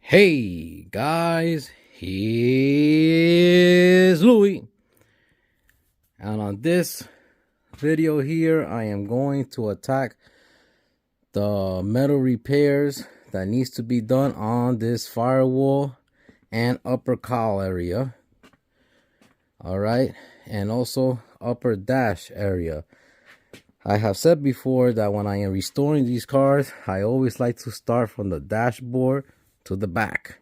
Hey guys, here's Louie, and on this video here I am going to attack the metal repairs that needs to be done on this firewall and upper cowl area. All right, and also upper dash area. I have said before that when I am restoring these cars, I always like to start from the dashboard to the back.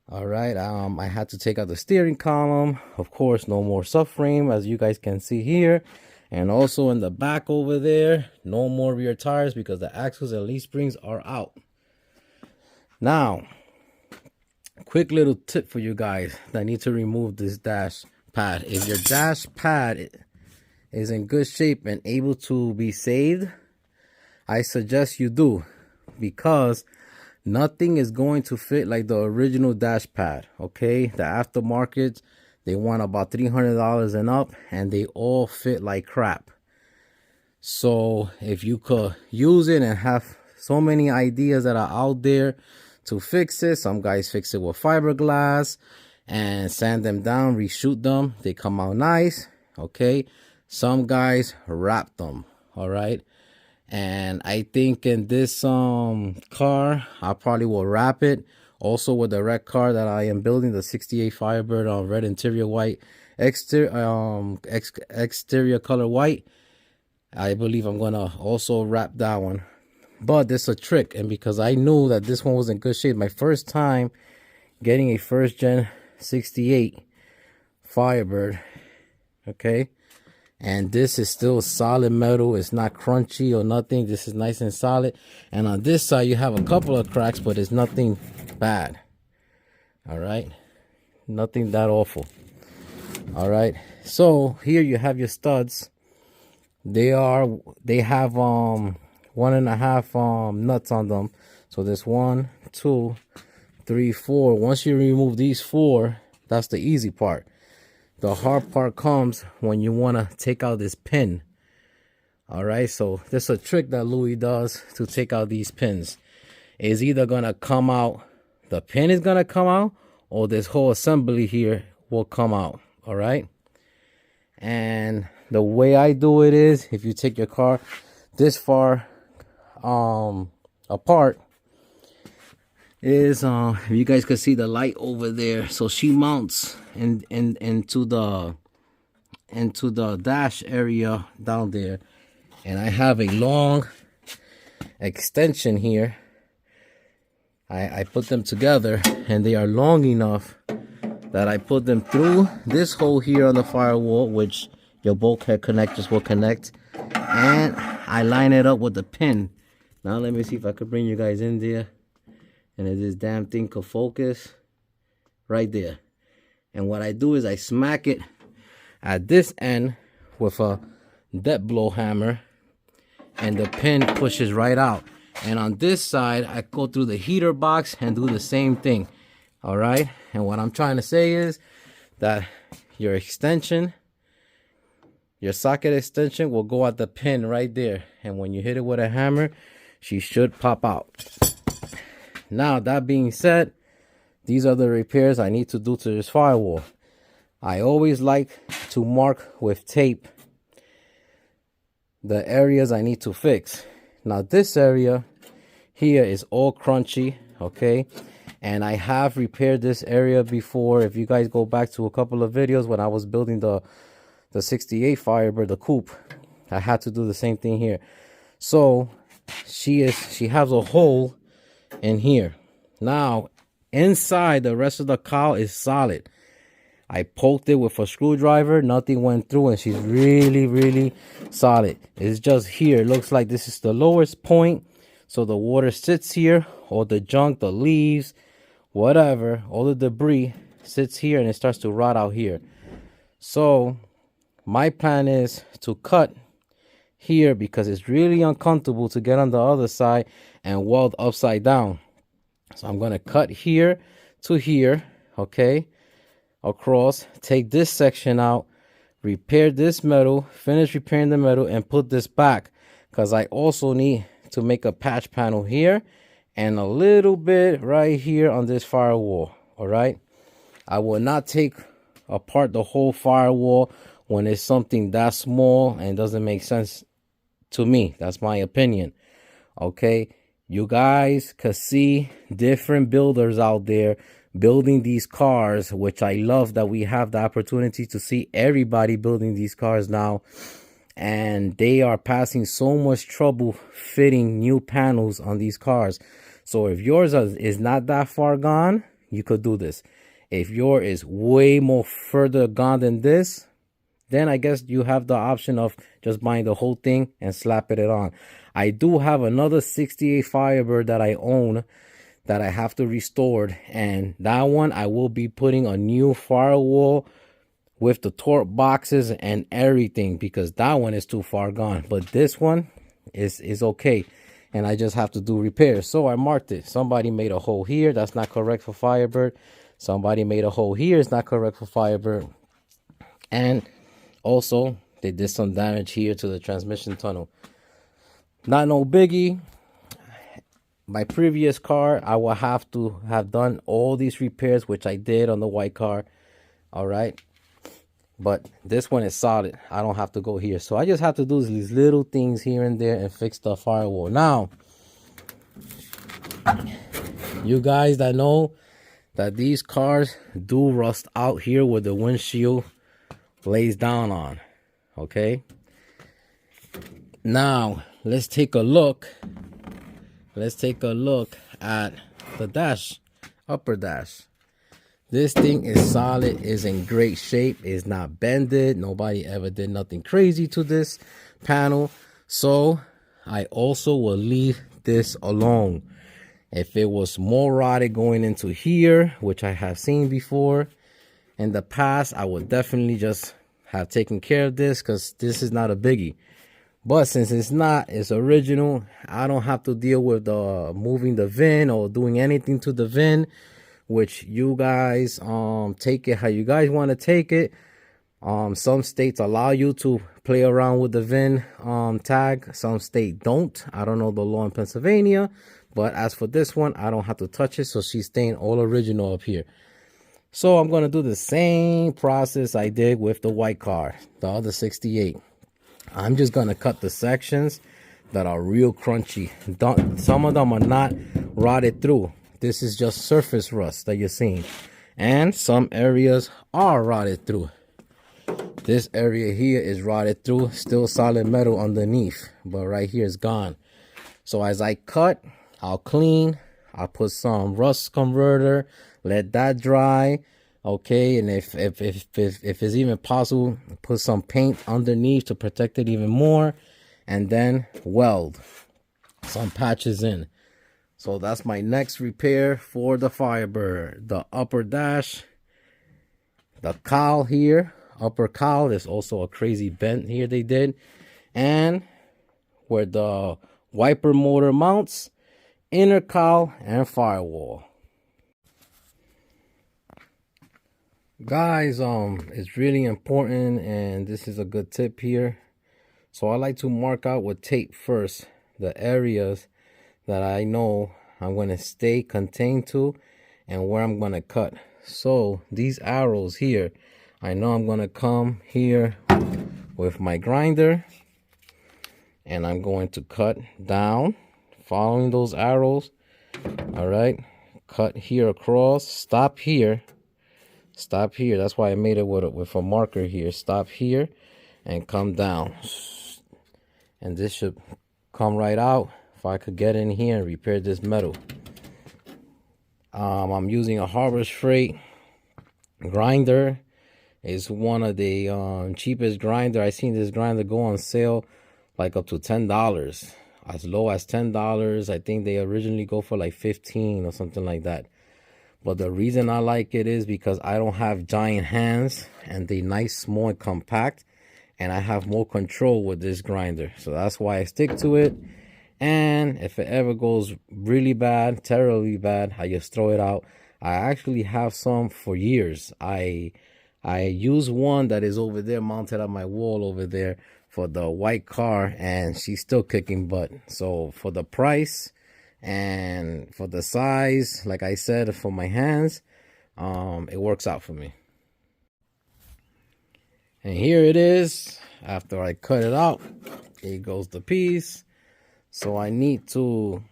All right, I had to take out the steering column. Of course, no more subframe, as you guys can see here. And also in the back over there, no more rear tires because the axles and leaf springs are out. Now, quick little tip for you guys that need to remove this dash pad. If your dash pad is in good shape and able to be saved, I suggest you do, because nothing is going to fit like the original dash pad. Okay, the aftermarket, they want about $300 and up, and they all fit like crap. So if you could use it and have so many ideas that are out there to fix it, some guys fix it with fiberglass and sand them down, reshoot them, they come out nice. Okay, some guys wrap them. All right, and I think in this car I probably will wrap it. Also with the red car that I am building, the 68 Firebird on red interior, white exterior color white, I believe I'm gonna also wrap that one. But there's a trick, and because I knew that this one was in good shape, my first time getting a first gen 68 Firebird, okay, and this is still solid metal. It's not crunchy or nothing. This is nice and solid. And on this side you have a couple of cracks, but it's nothing bad. All right, nothing that awful. All right, so here you have your studs. They have 1.5 nuts on them. So there's 1, 2, 3, 4. Once you remove these 4, that's the easy part. The hard part comes when you want to take out this pin. All right, so there's a trick that Louis does to take out these pins. It's either gonna come out, the pin is gonna come out, or this whole assembly here will come out. All right, and the way I do it is, if you take your car this far apart, is you guys can see the light over there. So she mounts into the dash area down there, and I have a long extension here. I put them together, and they are long enough that I put them through this hole here on the firewall, which your bulkhead connectors will connect, and I line it up with the pin. Now let me see if I could bring you guys in there, and if this damn thing could focus right there. And what I do is I smack it at this end with a dead blow hammer, and the pin pushes right out. And on this side, I go through the heater box and do the same thing. All right, and what I'm trying to say is that your extension, your socket extension, will go at the pin right there, and when you hit it with a hammer, she should pop out. Now, that being said, these are the repairs I need to do to this firewall. I always like to mark with tape the areas I need to fix. Now, this area here is all crunchy, okay, and I have repaired this area before. If you guys go back to a couple of videos when I was building the 68 Firebird, the coupe, I had to do the same thing here. So she has a hole in here. Now, inside, the rest of the cowl is solid. I poked it with a screwdriver, nothing went through, and she's really solid. It's just here, it looks like this is the lowest point, so the water sits here. All the junk, the leaves, whatever, all the debris sits here, and it starts to rot out here. So my plan is to cut here, because it's really uncomfortable to get on the other side and weld upside down. So I'm going to cut here to here, okay, across, take this section out, repair this metal, finish repairing the metal, and put this back, because I also need to make a patch panel here and a little bit right here on this firewall. All right, I will not take apart the whole firewall when it's something that small and doesn't make sense to me. That's my opinion. Okay, you guys could see different builders out there building these cars, which I love that we have the opportunity to see everybody building these cars now, and they are passing so much trouble fitting new panels on these cars. So if yours is not that far gone, you could do this. If yours is way more further gone than this, then I guess you have the option of just buying the whole thing and slapping it on. I do have another 68 Firebird that I own that I have to restore, and that one I will be putting a new firewall with the torque boxes and everything, because that one is too far gone. But this one is okay, and I just have to do repairs. So I marked it. Somebody made a hole here. That's not correct for Firebird. Somebody made a hole here. It's not correct for Firebird. And also, they did some damage here to the transmission tunnel. Not no biggie. My previous car, I will have to have done all these repairs, which I did on the white car. All right. But this one is solid. I don't have to go here. So I just have to do these little things here and there and fix the firewall. Now, you guys that know that these cars do rust out here where the windshield lays down on. Okay. Now, let's take a look. Let's take a look at the dash, upper dash. This thing is solid, is in great shape, is not bended. Nobody ever did nothing crazy to this panel. So I also will leave this alone. If it was more rotted going into here, which I have seen before in the past, I would definitely just have taken care of this, because this is not a biggie. But since it's not, it's original, I don't have to deal with moving the VIN or doing anything to the VIN, which you guys take it how you guys want to take it. Some states allow you to play around with the VIN tag. Some states don't. I don't know the law in Pennsylvania, but as for this one, I don't have to touch it, so she's staying all original up here. So I'm going to do the same process I did with the white car, the other 68. I'm just going to cut the sections that are real crunchy. Some of them are not rotted through. This is just surface rust that you're seeing. And some areas are rotted through. This area here is rotted through. Still solid metal underneath. But right here is gone. So as I cut, I'll clean. I'll put some rust converter. Let that dry. Okay, and if it's even possible, put some paint underneath to protect it even more, and then weld some patches in. So that's my next repair for the Firebird. The upper dash, the cowl here, upper cowl, there's also a crazy bend here they did, and where the wiper motor mounts, inner cowl and firewall. Guys, it's really important, and this is a good tip here. So I like to mark out with tape first the areas that I know I'm going to stay contained to and where I'm going to cut. So these arrows here, I know I'm going to come here with my grinder, and I'm going to cut down following those arrows. All right, cut here across, stop here. Stop here. That's why I made it with a marker here. Stop here and come down. And this should come right out if I could get in here and repair this metal. I'm using a Harbor Freight grinder. It's one of the cheapest grinder. I seen this grinder go on sale like up to $10. As low as $10. I think they originally go for like $15 or something like that. But the reason I like it is because I don't have giant hands, and they're nice, small, and compact, and I have more control with this grinder. So that's why I stick to it. And if it ever goes really bad, terribly bad, I just throw it out. I actually have some for years. I use one that is over there, mounted on my wall over there, for the white car, and she's still kicking butt. So for the price And for the size, like I said, for my hands, it works out for me. And here it is. After I cut it out, here goes the piece. So I need to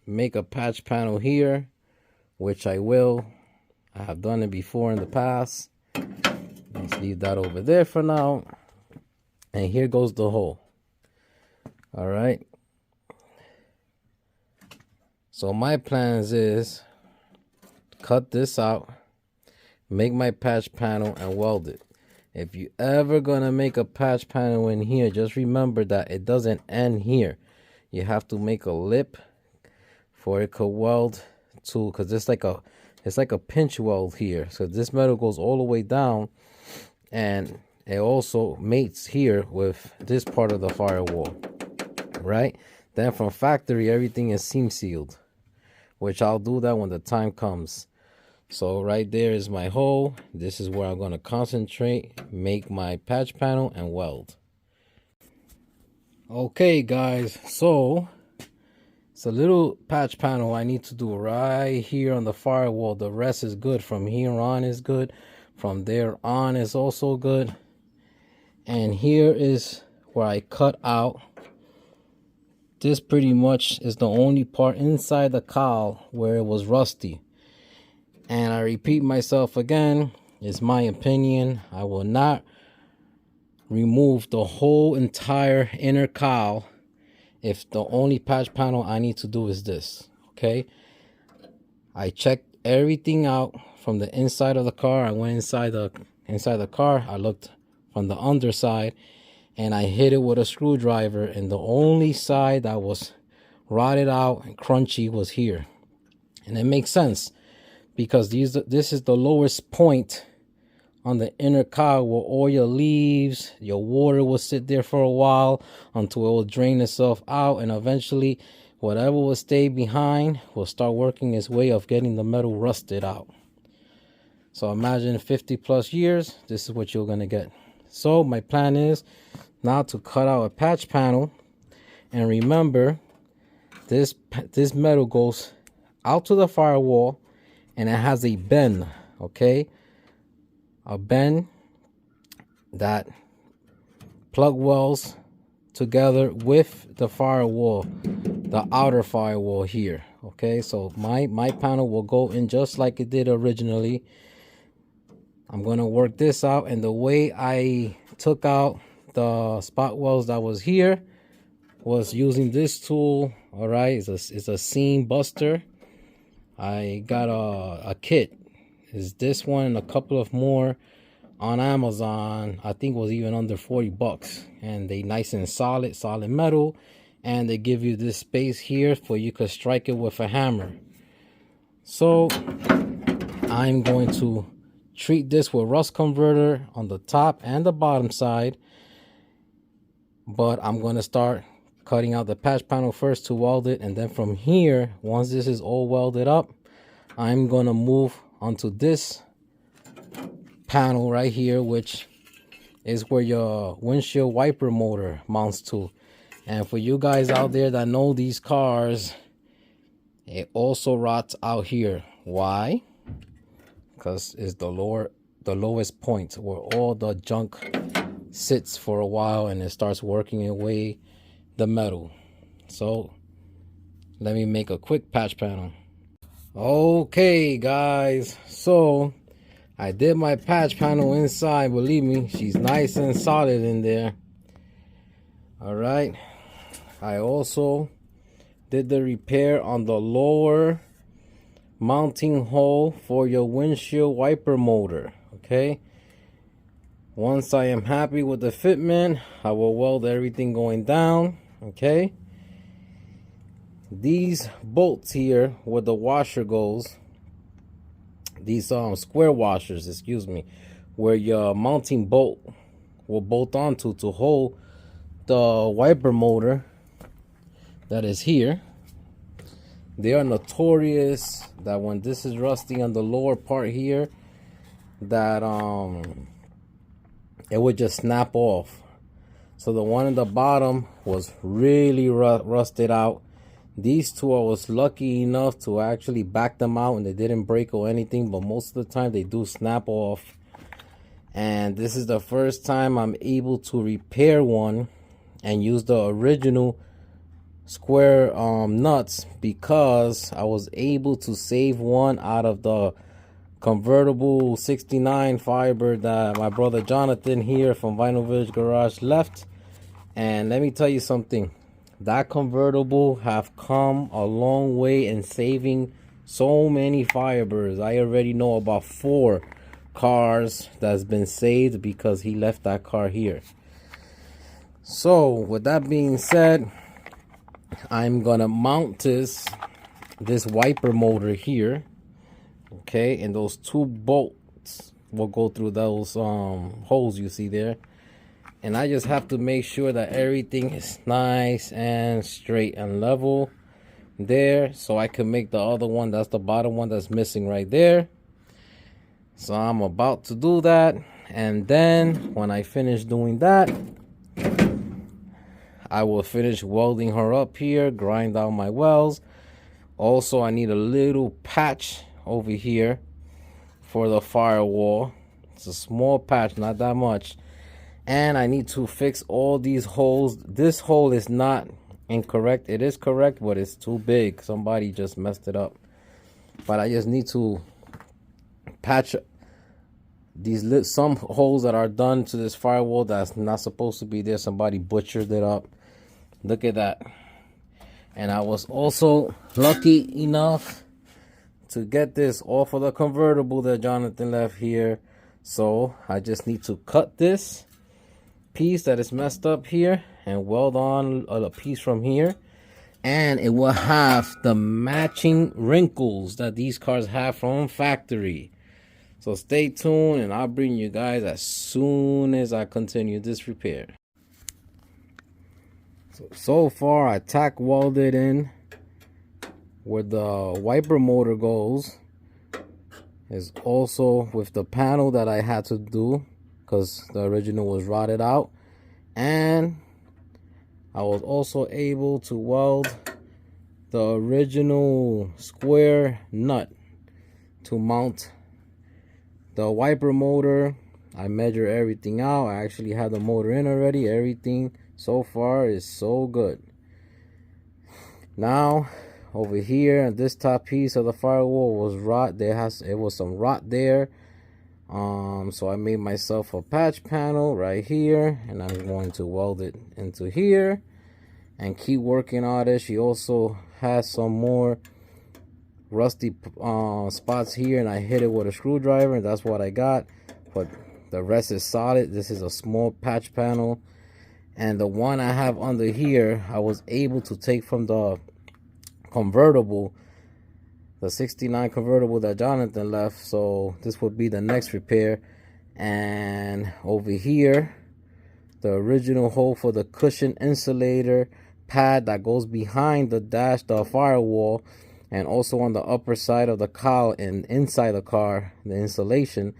make a patch panel here, which I will. I have done it before in the past. Let's leave that over there for now. And here goes the hole. All right. So my plans is cut this out, make my patch panel, and weld it. If you ever gonna make a patch panel in here, just remember that it doesn't end here. You have to make a lip for it to weld to, because it's like a pinch weld here. So this metal goes all the way down, and it also mates here with this part of the firewall, right? Then from factory, everything is seam sealed, which I'll do that when the time comes. So right there is my hole. This is where I'm going to concentrate, make my patch panel, and weld. Okay guys, so it's a little patch panel I need to do right here on the firewall. The rest is good. From here on is good. From there on is also good. And here is where I cut out. This pretty much is the only part inside the cowl where it was rusty. And I repeat myself again, it's my opinion. I will not remove the whole entire inner cowl if the only patch panel I need to do is this, okay? I checked everything out from the inside of the car. I went inside the car. I looked from the underside, and I hit it with a screwdriver, and the only side that was rotted out and crunchy was here. And it makes sense, because this is the lowest point on the inner cowl where all your leaves, your water will sit there for a while until it will drain itself out, and eventually whatever will stay behind will start working its way of getting the metal rusted out. So imagine 50 plus years, this is what you're gonna get. So my plan is now to cut out a patch panel, and remember this metal goes out to the firewall, and it has a bend, okay? A bend that plug welds together with the firewall, the outer firewall here, okay? So my panel will go in just like it did originally. I'm gonna work this out, and the way I took out the spot welds that was here was using this tool. All right, it's a seam buster. I got a kit. Is this one and a couple of more on Amazon. I think it was even under 40 bucks, and they nice and solid metal, and they give you this space here for you could strike it with a hammer. So I'm going to treat this with rust converter on the top and the bottom side, but I'm going to start cutting out the patch panel first to weld it, and then from here, once this is all welded up, I'm going to move onto this panel right here, which is where your windshield wiper motor mounts to. And for you guys out there that know these cars, it also rots out here. Why? Because it's the lowest point where all the junk sits for a while, and it starts working away the metal. So let me make a quick patch panel. Okay guys, so I did my patch panel inside. Believe me, she's nice and solid in there. All right, I also did the repair on the lower mounting hole for your windshield wiper motor. Okay, once I am happy with the fitment, I will weld everything going down. Okay, these bolts here where the washer goes, these square washers, excuse me, where your mounting bolt will bolt onto to hold the wiper motor that is here. They are notorious that when this is rusty on the lower part here, that it would just snap off. So the one in the bottom was really rusted out. These two, I was lucky enough to actually back them out and they didn't break or anything, but most of the time they do snap off. And this is the first time I'm able to repair one and use the original square nuts, because I was able to save one out of the convertible 69 Firebird that my brother Jonathan here from Vinyl Village Garage left. And let me tell you something, that convertible have come a long way in saving so many Firebirds. I already know about 4 cars that's been saved because he left that car here. So with that being said, I'm gonna mount this wiper motor here, okay, and those 2 bolts will go through those holes you see there. And I just have to make sure that everything is nice and straight and level there, so I can make the other one, that's the bottom one that's missing right there. So I'm about to do that, and then when I finish doing that, I will finish welding her up here, grind out my welds. Also, I need a little patch over here for the firewall. It's a small patch, not that much. And I need to fix all these holes. This hole is not incorrect. It is correct, but it's too big. Somebody just messed it up. But I just need to patch these some holes that are done to this firewall that's not supposed to be there. Somebody butchered it up. Look at that. And I was also lucky enough to get this off of the convertible that Jonathan left here. So I just need to cut this piece that is messed up here and weld on a piece from here, and it will have the matching wrinkles that these cars have from factory. So stay tuned and I'll bring you guys as soon as I continue this repair. So far I tack welded in where the wiper motor goes, is also with the panel that I had to do because the original was rotted out, and I was also able to weld the original square nut to mount the wiper motor. I measure everything out. I actually have the motor in already. Everything so far is so good. Now over here, this top piece of the firewall was rot. It was some rot there. So I made myself a patch panel right here, and I'm going to weld it into here and keep working on it. She also has some more rusty spots here, and I hit it with a screwdriver, and that's what I got. But the rest is solid. This is a small patch panel, and the one I have under here I was able to take from the convertible, the 69 convertible that Jonathan left. So this would be the next repair. And over here, the original hole for the cushion insulator pad that goes behind the dash, the firewall, and also on the upper side of the cowl and inside the car, the insulation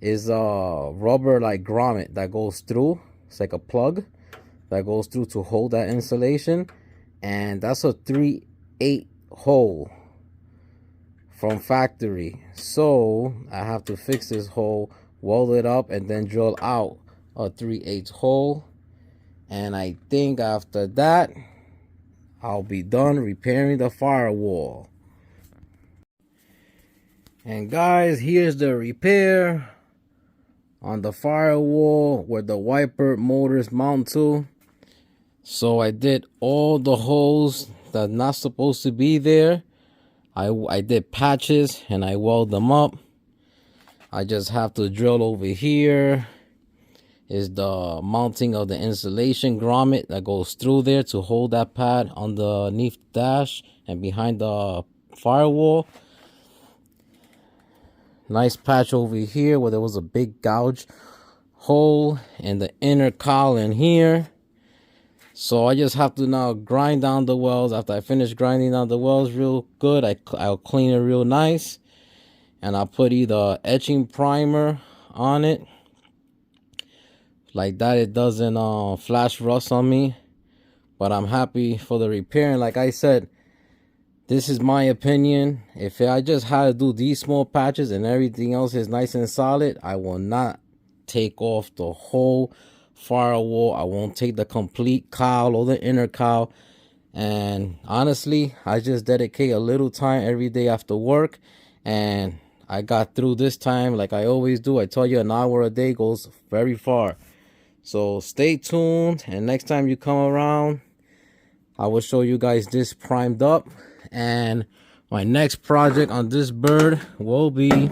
is a rubber like grommet that goes through. It's like a plug that goes through to hold that insulation, and that's a 3/8 hole from factory. So I have to fix this hole, weld it up, and then drill out a 3/8 hole. And I think after that I'll be done repairing the firewall. And guys, here's the repair on the firewall where the wiper motors mount to. So I did all the holes that are not supposed to be there. I did patches and I weld them up. I just have to drill over here is the mounting of the insulation grommet that goes through there to hold that pad underneath the dash and behind the firewall. Nice patch over here where there was a big gouge hole in the inner cowl in here. So I just have to now grind down the welds. After I finish grinding down the welds real good, I'll clean it real nice, and I'll put either etching primer on it like that. It doesn't flash rust on me. but I'm happy for the repair. And like I said, this is my opinion. If I just had to do these small patches and everything else is nice and solid, I will not take off the whole firewall. I won't take the complete cowl or the inner cowl. And honestly, I just dedicate a little time every day after work, and I got through this time like I always do. I tell you, an hour a day goes very far. So stay tuned, and next time you come around, I will show you guys this primed up. And my next project on this bird will be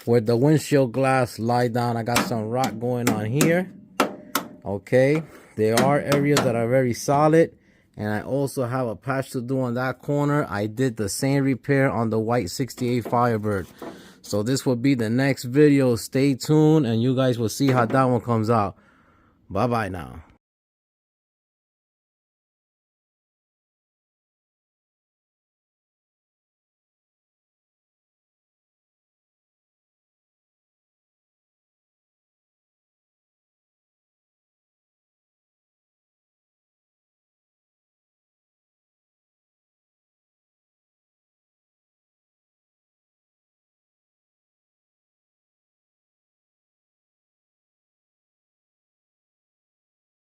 where the windshield glass lie down. I got some rock going on here. Okay, there are areas that are very solid, and I also have a patch to do on that corner. I did the same repair on the white 68 Firebird. So this will be the next video. Stay tuned, and you guys will see how that one comes out. Bye bye now.